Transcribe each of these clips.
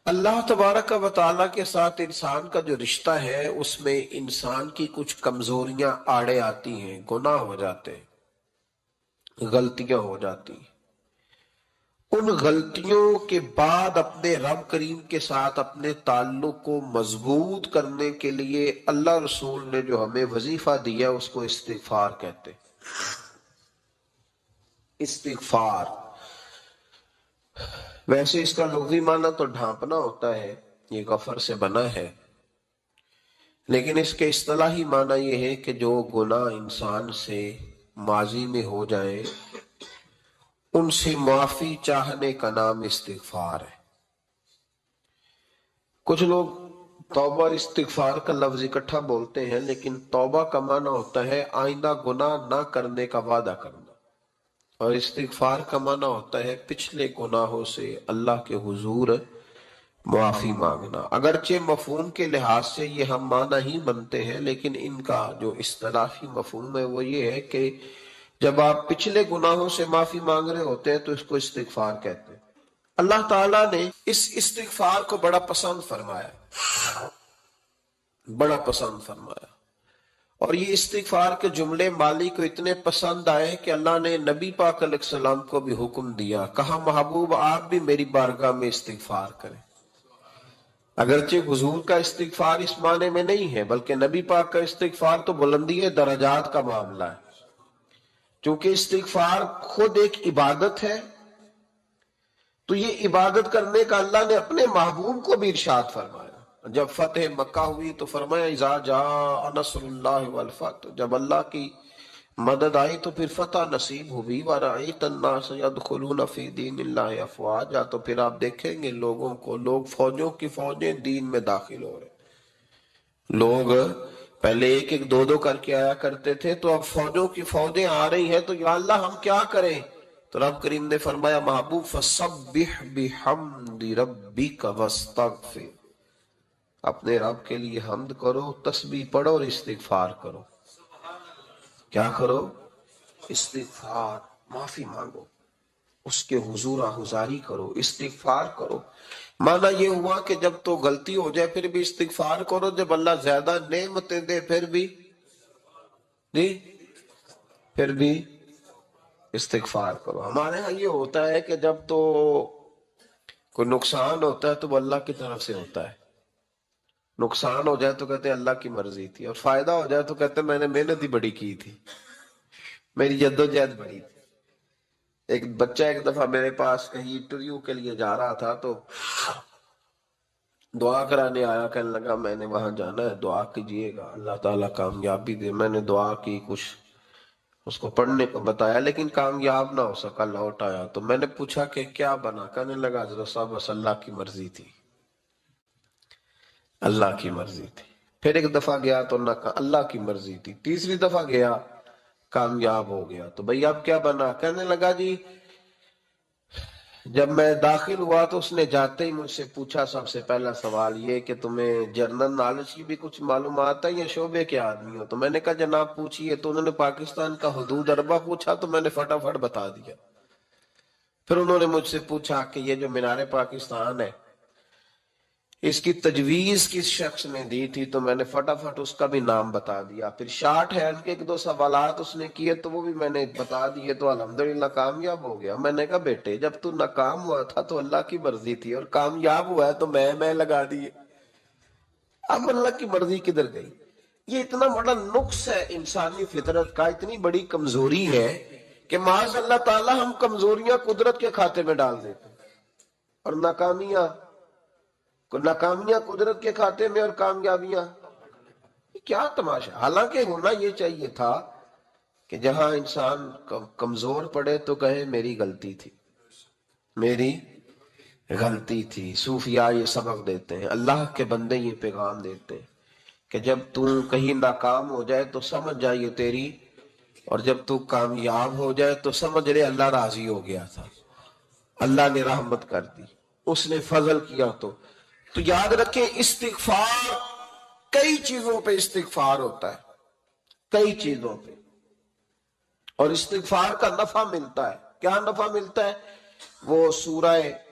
اللہ تبارک و تعالیٰ کے ساتھ انسان کا جو رشتہ ہے اس میں انسان کی کچھ کمزوریاں آڑے آتی ہیں، گناہ ہو جاتے ہیں، غلطیاں ہو جاتی ہیں۔ ان غلطیوں کے بعد اپنے رب کریم کے ساتھ اپنے تعلق کو مضبوط کرنے کے لیے اللہ رسول نے جو ہمیں وظیفہ دیا اس کو استغفار کہتے ہیں۔ استغفار ویسے اس کا لغوی معنی تو ڈھانپنا ہوتا ہے، یہ غفر سے بنا ہے، لیکن اس کے اصطلاحی معنی یہ ہے کہ جو گناہ انسان سے ماضی میں ہو جائے ان سے معافی چاہنے کا نام استغفار ہے۔ کچھ لوگ توبہ اور استغفار کا لفظ اکٹھا بولتے ہیں، لیکن توبہ کا معنی ہوتا ہے آئندہ گناہ نہ کرنے کا وعدہ کرنا، اور استغفار کا معنی ہوتا ہے پچھلے گناہوں سے اللہ کے حضور معافی مانگنا۔ اگرچہ مفہوم کے لحاظ سے یہ ہم معنی ہی بنتے ہیں، لیکن ان کا جو اصطلاحی مفہوم ہے وہ یہ ہے کہ جب آپ پچھلے گناہوں سے معافی مانگ رہے ہوتے ہیں تو اس کو استغفار کہتے ہیں۔ اللہ تعالیٰ نے اس استغفار کو بڑا پسند فرمایا، بڑا پسند فرمایا، اور یہ استغفار کے جملے مالی کو اتنے پسند آئے کہ اللہ نے نبی پاک علیہ السلام کو بھی حکم دیا، کہا محبوب آپ بھی میری بارگاہ میں استغفار کریں۔ اگرچہ حضور کا استغفار اس معنی میں نہیں ہے، بلکہ نبی پاک کا استغفار تو بلندی درجات کا معاملہ ہے، چونکہ استغفار خود ایک عبادت ہے، تو یہ عبادت کرنے کا اللہ نے اپنے محبوب کو بھی ارشاد فرمایا۔ جب فتح مکہ ہوئی تو فرمایا اذا جاء نصر اللہ والفتح، جب اللہ کی مدد آئی تو پھر فتح نصیب ہوئی، وَرَأَيْتَ النَّاسَ يَدْخُلُونَ فِي دِينِ اللَّهِ أَفْوَاجًا، تو پھر آپ دیکھیں گے لوگوں کو، لوگ فوجوں کی فوجیں دین میں داخل ہو رہے۔ لوگ پہلے ایک ایک دو دو کر کے آیا کرتے تھے، تو اب فوجوں کی فوجیں آ رہی ہیں، تو یا اللہ ہم کیا کریں؟ تو رب کریم نے فرمایا محبوب فَسَبِّحْ بِحَمْدِ رَبِّكَ وَاسْتَغْفِرْ، اپنے رب کے لیے حمد کرو، تسبیح پڑھو اور استغفار کرو۔ کیا کرو؟ استغفار، معافی مانگو، اس کے حضور آہذاری کرو، استغفار کرو۔ معنی یہ ہوا کہ جب تو غلطی ہو جائے پھر بھی استغفار کرو، جب اللہ زیادہ نعمتیں دے پھر بھی پھر بھی استغفار کرو۔ ہمارے ہاں یہ ہوتا ہے کہ جب تو کوئی نقصان ہوتا ہے تو وہ اللہ کی طرف سے ہوتا ہے، نقصان ہو جائے تو کہتے ہیں اللہ کی مرضی تھی، اور فائدہ ہو جائے تو کہتے ہیں میں نے محنت ہی بڑی کی تھی، میری جدوجہد بڑی تھی۔ ایک بچہ ایک دفعہ میرے پاس کہیں انٹرویو کے لیے جا رہا تھا تو دعا کرانے آیا، کہنے لگا میں نے وہاں جانا ہے، دعا کیجئے گا اللہ تعالیٰ کامیابی دے۔ میں نے دعا کی، کچھ اس کو پڑھنے کو بتایا، لیکن کامیاب نہ ہو سکا، لوٹ آیا۔ تو میں نے پوچھا کہ کیا بنا؟ کہنے لگا حضرت صاحب بس اللہ کی مرضی تھی، اللہ کی مرضی تھی۔ پھر ایک دفعہ گیا تو اللہ کی مرضی تھی، تیسری دفعہ گیا کامیاب ہو گیا۔ تو بھئی اب کیا بنا؟ کہنے لگا جی جب میں داخل ہوا تو اس نے جاتے ہی مجھ سے پوچھا سب سے پہلا سوال یہ کہ تمہیں جنرل نالج کی بھی کچھ معلومات ہے یا شعبے کے آدمی ہو؟ تو میں نے کہا جناب پوچھئے۔ تو انہوں نے پاکستان کا حدود اربہ پوچھا تو میں نے فٹافٹ بتا دیا۔ پھر انہوں نے مجھ سے پوچھا کہ یہ جو مینار پاکستان ہے اس کی تجویز کس شخص نے دی تھی؟ تو میں نے فٹافٹ اس کا بھی نام بتا دیا۔ پھر شارٹ ہینڈ کے ایک دو سوالات اس نے کیے تو وہ بھی میں نے بتا دیے، تو الحمدللہ کامیاب ہو گیا۔ میں نے کہا بیٹے جب تو ناکام ہوا تھا تو اللہ کی مرضی تھی، اور کامیاب ہوا ہے تو میں لگا دیے، اب اللہ کی مرضی کدھر گئی؟ یہ اتنا بڑا نقص ہے انسانی فطرت کا، اتنی بڑی کمزوری ہے کہ معاذ اللہ تعالی ہم کمزوریاں قدرت کے کھاتے میں ڈال دیتے ہیں، اور ناکامیاں قدرت کے کھاتے میں، اور کامیابیاں کیا تماشا۔ حالانکہ ہونا یہ چاہیے تھا کہ جہاں انسان کمزور پڑے تو کہے میری غلطی تھی، میری غلطی تھی۔ صوفیاء یہ سبق دیتے ہیں، اللہ کے بندے یہ پیغام دیتے ہیں کہ جب تو کہیں ناکام ہو جائے تو سمجھ جائے تیری، اور جب تو کامیاب ہو جائے تو سمجھ لے اللہ راضی ہو گیا تھا، اللہ نے رحمت کر دی، اس نے فضل کیا۔ تو یاد رکھیں استغفار، کئی چیزوں پہ استغفار ہوتا ہے، کئی چیزوں پہ، اور استغفار کا نفع ملتا ہے۔ کیا نفع ملتا ہے؟ وہ سورہ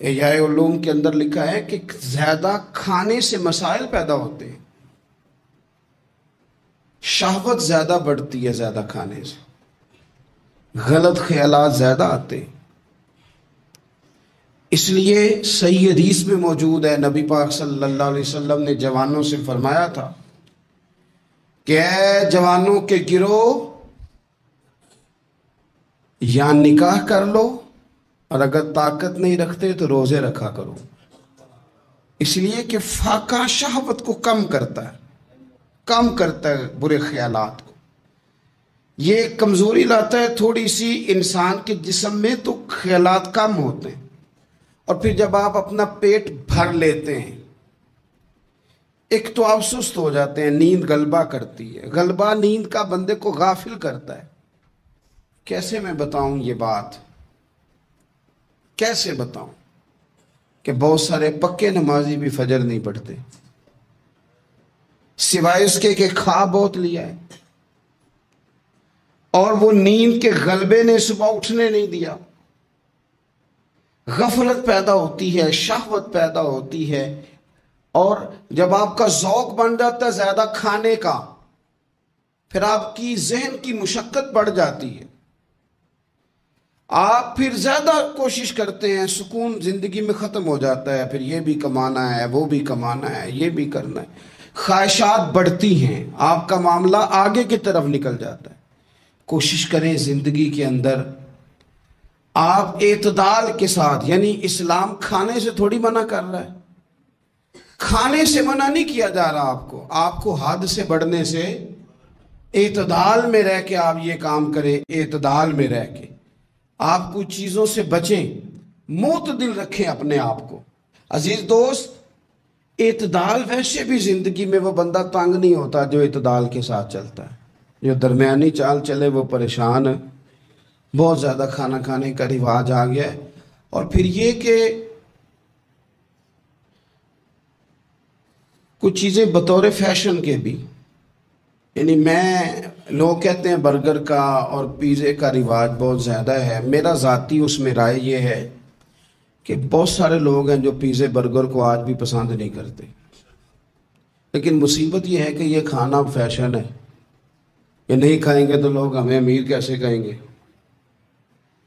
احیاء علوم کے اندر لکھا ہے کہ زیادہ کھانے سے مسائل پیدا ہوتے ہیں، شہوت زیادہ بڑھتی ہے زیادہ کھانے سے، غلط خیالات زیادہ آتے ہیں۔ اس لیے صحیح حدیث میں موجود ہے، نبی پاک صلی اللہ علیہ وسلم نے جوانوں سے فرمایا تھا کہ اے جوانوں کے گروہ، یا نکاح کر لو، اور اگر طاقت نہیں رکھتے تو روزے رکھا کرو، اس لیے کہ فاقہ شہوت کو کم کرتا ہے برے خیالات کو، یہ کمزوری لاتا ہے تھوڑی سی انسان کے جسم میں، تو خیالات کم ہوتے ہیں، اور پھر جب آپ اپنا پیٹ بھر لیتے ہیں ایک تو آپ سست ہو جاتے ہیں، نیند غلبہ کرتی ہے، غلبہ نیند کا بندے کو غافل کرتا ہے۔ کیسے میں بتاؤں یہ بات، کیسے بتاؤں کہ بہت سارے پکے نمازی بھی فجر نہیں پڑھتے، سوائے اس کے کہ کھا بہت لیا ہے، اور وہ نیند کے غلبے نے صبح اٹھنے نہیں دیا، غفلت پیدا ہوتی ہے، شہوت پیدا ہوتی ہے، اور جب آپ کا ذوق بن جاتا ہے زیادہ کھانے کا، پھر آپ کی ذہن کی مشقت بڑھ جاتی ہے، آپ پھر زیادہ کوشش کرتے ہیں، سکون زندگی میں ختم ہو جاتا ہے، پھر یہ بھی کمانا ہے، وہ بھی کمانا ہے، یہ بھی کرنا ہے، خواہشات بڑھتی ہیں، آپ کا معاملہ آگے کی طرف نکل جاتا ہے۔ کوشش کریں زندگی کے اندر آپ اعتدال کے ساتھ، یعنی اسلام کھانے سے تھوڑی منع کر رہا ہے، کھانے سے منع نہیں کیا جا رہا آپ کو حد سے بڑھنے سے، اعتدال میں رہ کے آپ یہ کام کریں، اعتدال میں رہ کے آپ کچھ چیزوں سے بچیں، معتدل رکھیں اپنے آپ کو۔ عزیز دوست، اعتدال ویسے بھی زندگی میں وہ بندہ تنگ نہیں ہوتا جو اعتدال کے ساتھ چلتا ہے، جو درمیانی چال چلے وہ پریشان ہے۔ بہت زیادہ کھانا کھانے کا رواج آ گیا ہے، اور پھر یہ کہ کچھ چیزیں بطور فیشن کے بھی، یعنی لوگ کہتے ہیں برگر کا اور پیزے کا رواج بہت زیادہ ہے، میرا ذاتی اس میں رائے یہ ہے کہ بہت سارے لوگ ہیں جو پیزے برگر کو آج بھی پسند نہیں کرتے، لیکن مصیبت یہ ہے کہ یہ کھانا فیشن ہے، یہ نہیں کھائیں گے تو لوگ ہمیں امیر کیسے کہیں گے،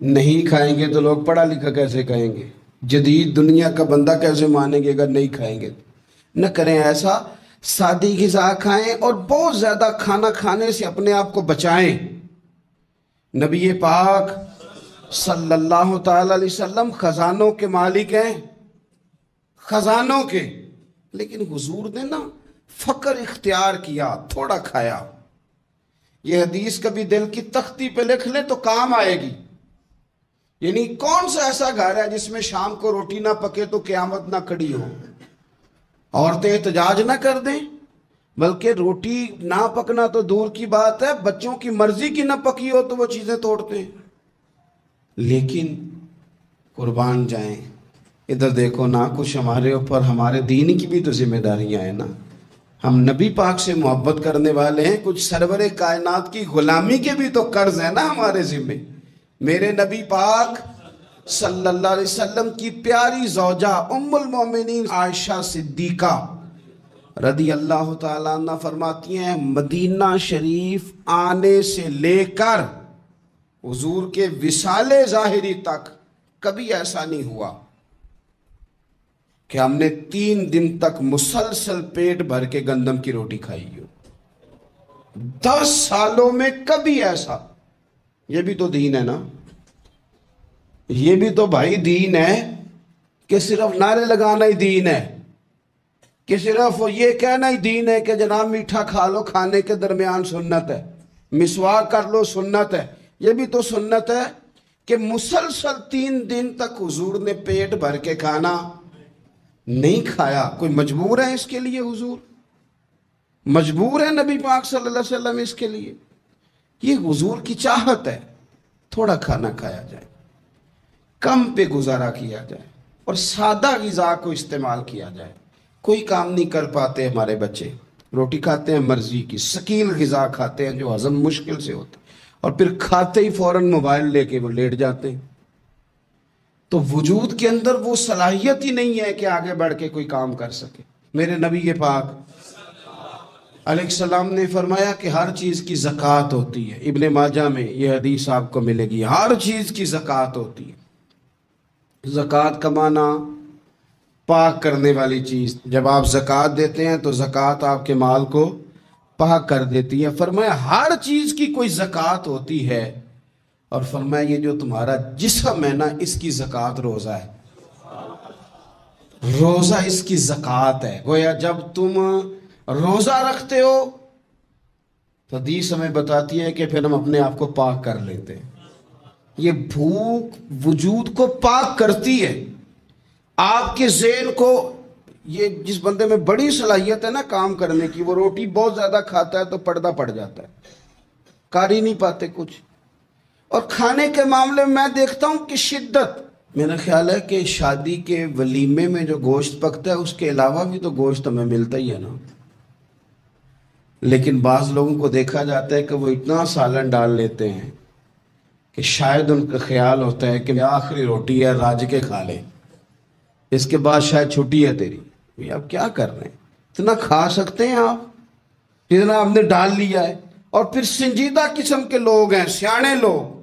نہیں کھائیں گے تو لوگ پڑھا لکھا کیسے کہیں گے، جدید دنیا کا بندہ کیسے مانیں گے اگر نہیں کھائیں گے۔ نہ کریں ایسا، سادی غذا کھائیں اور بہت زیادہ کھانا کھانے سے اپنے آپ کو بچائیں۔ نبی پاک صلی اللہ تعالی علیہ وسلم خزانوں کے مالک ہیں، خزانوں کے، لیکن حضور نے نا فقر اختیار کیا، تھوڑا کھایا۔ یہ حدیث کبھی دل کی تختی پہ لکھ لیں تو کام آئے گی، یعنی کون سا ایسا گھر ہے جس میں شام کو روٹی نہ پکے تو قیامت نہ کھڑی ہو، عورتیں احتجاج نہ کر دیں، بلکہ روٹی نہ پکنا تو دور کی بات ہے، بچوں کی مرضی کی نہ پکی ہو تو وہ چیزیں توڑتے ہیں۔ لیکن قربان جائیں، ادھر دیکھو نا، کچھ ہمارے اوپر ہمارے دین کی بھی تو ذمہ داریاں ہیں نا، ہم نبی پاک سے محبت کرنے والے ہیں، کچھ سرور کائنات کی غلامی کے بھی تو قرض ہے نا ہمارے ذمہ۔ میرے نبی پاک صلی اللہ علیہ وسلم کی پیاری زوجہ ام المومنین عائشہ صدیقہ رضی اللہ تعالیٰ عنہ فرماتی ہیں، مدینہ شریف آنے سے لے کر حضور کے وصال ظاہری تک کبھی ایسا نہیں ہوا کہ ہم نے 3 دن تک مسلسل پیٹ بھر کے گندم کی روٹی کھائی ہو، 10 سالوں میں کبھی ایسا۔ یہ بھی تو دین ہے نا، یہ بھی تو بھائی دین ہے کہ صرف نعرے لگانا ہی دین ہے، کہ صرف یہ کہنا ہی دین ہے کہ جناب میٹھا کھا لو، کھانے کے درمیان سنت ہے، مسواک کر لو سنت ہے۔ یہ بھی تو سنت ہے کہ مسلسل 3 دن تک حضور نے پیٹ بھر کے کھانا نہیں کھایا۔ کوئی مجبور ہے اس کے لیے؟ حضور مجبور ہے نبی پاک صلی اللہ علیہ وسلم اس کے لیے؟ یہ حضور کی چاہت ہے، تھوڑا کھانا کھایا جائے، کم پہ گزارا کیا جائے، اور سادہ غذا کو استعمال کیا جائے۔ کوئی کام نہیں کر پاتے ہمارے بچے، روٹی کھاتے ہیں مرضی کی، ثقیل غذا کھاتے ہیں جو ہضم مشکل سے ہوتے، اور پھر کھاتے ہی فوراً موبائل لے کے وہ لیٹ جاتے ہیں۔ تو وجود کے اندر وہ صلاحیت ہی نہیں ہے کہ آگے بڑھ کے کوئی کام کر سکے۔ میرے نبی پاک علیہ السلام نے فرمایا کہ ہر چیز کی زکوٰۃ ہوتی ہے۔ ابن ماجہ میں یہ حدیث آپ کو ملے گی، ہر چیز کی زکوٰۃ ہوتی ہے۔ زکوٰۃ کا معنی پاک کرنے والی چیز۔ جب آپ زکوٰۃ دیتے ہیں تو زکوٰۃ آپ کے مال کو پاک کر دیتی ہے۔ فرمایا ہر چیز کی کوئی زکوٰۃ ہوتی ہے، اور فرمایا یہ جو تمہارا جسم ہے نا، اس کی زکوٰۃ روزہ ہے۔ روزہ اس کی زکوٰۃ ہے۔ گویا جب تم روزہ رکھتے ہو تو حدیث ہمیں بتاتی ہے کہ پھر ہم اپنے آپ کو پاک کر لیتے ہیں۔ یہ بھوک وجود کو پاک کرتی ہے۔ آپ کے ذہن کو، یہ جس بندے میں بڑی صلاحیت ہے نا کام کرنے کی، وہ روٹی بہت زیادہ کھاتا ہے تو پردہ پڑ جاتا ہے، کر ہی نہیں پاتے کچھ۔ اور کھانے کے معاملے میں دیکھتا ہوں کہ شدت، میرا خیال ہے کہ شادی کے ولیمے میں جو گوشت پکتا ہے اس کے علاوہ بھی تو گوشت ہمیں ملتا ہی ہے نا، لیکن بعض لوگوں کو دیکھا جاتا ہے کہ وہ اتنا سالن ڈال لیتے ہیں کہ شاید ان کا خیال ہوتا ہے کہ آخری روٹی ہے، راج کے کھا لے، اس کے بعد شاید چھٹی ہے تیری۔ آپ کیا کر رہے ہیں؟ اتنا کھا سکتے ہیں آپ جتنا آپ نے ڈال لیا ہے؟ اور پھر سنجیدہ قسم کے لوگ ہیں، سیانے لوگ،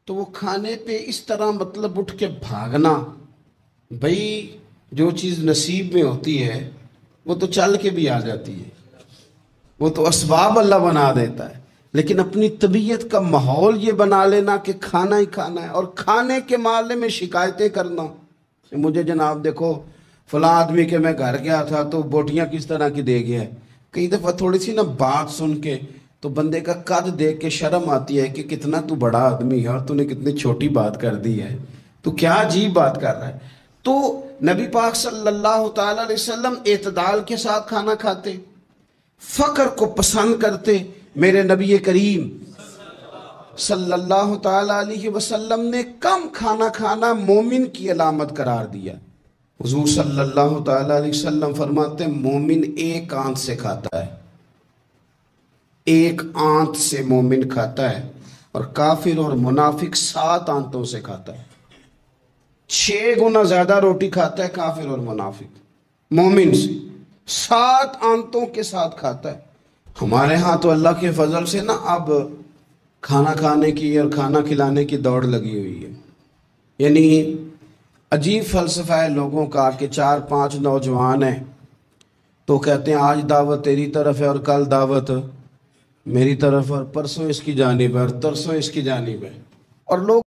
تو وہ کھانے پہ اس طرح مطلب اٹھ کے بھاگنا۔ بھئی جو چیز نصیب میں ہوتی ہے وہ تو چل کے بھی آ جاتی ہے، وہ تو اسباب اللہ بنا دیتا ہے، لیکن اپنی طبیعت کا ماحول یہ بنا لینا کہ کھانا ہی کھانا ہے، اور کھانے کے معاملے میں شکایتیں کرنا۔ مجھے جناب دیکھو فلاں آدمی کے میں گھر گیا تھا تو بوٹیاں کس طرح کی دے گیا ہے۔ کئی دفعہ تھوڑی سی نا بات سن کے تو بندے کا قد دیکھ کے شرم آتی ہے کہ کتنا تو بڑا آدمی ہے اور تو نے کتنی چھوٹی بات کر دی ہے، تو کیا عجیب بات کر رہا ہے۔ تو نبی پاک صلی اللہ تعالی علیہ وسلم اعتدال کے ساتھ کھانا کھاتے، فقر کو پسند کرتے۔ میرے نبی کریم صلی اللہ تعالی علیہ وسلم نے کم کھانا کھانا مومن کی علامت قرار دیا۔ حضور صلی اللہ تعالی علیہ وسلم فرماتے ہیں مومن ایک آنت سے کھاتا ہے، ایک آنت سے مومن کھاتا ہے، اور کافر اور منافق 7 آنتوں سے کھاتا ہے۔ 6 گنا زیادہ روٹی کھاتا ہے کافر اور منافق مومن سے، 7 آنتوں کے ساتھ کھاتا ہے۔ ہمارے ہاں تو اللہ کے فضل سے نا اب کھانا کھانے کی اور کھانا کھلانے کی دوڑ لگی ہوئی ہے۔ یعنی عجیب فلسفہ ہے لوگوں کا کہ 4-5 نوجوان ہیں تو کہتے ہیں آج دعوت تیری طرف ہے اور کل دعوت میری طرف، اور پرسوں اس کی جانب ہے اور ترسوں اس کی جانب ہے، اور لوگ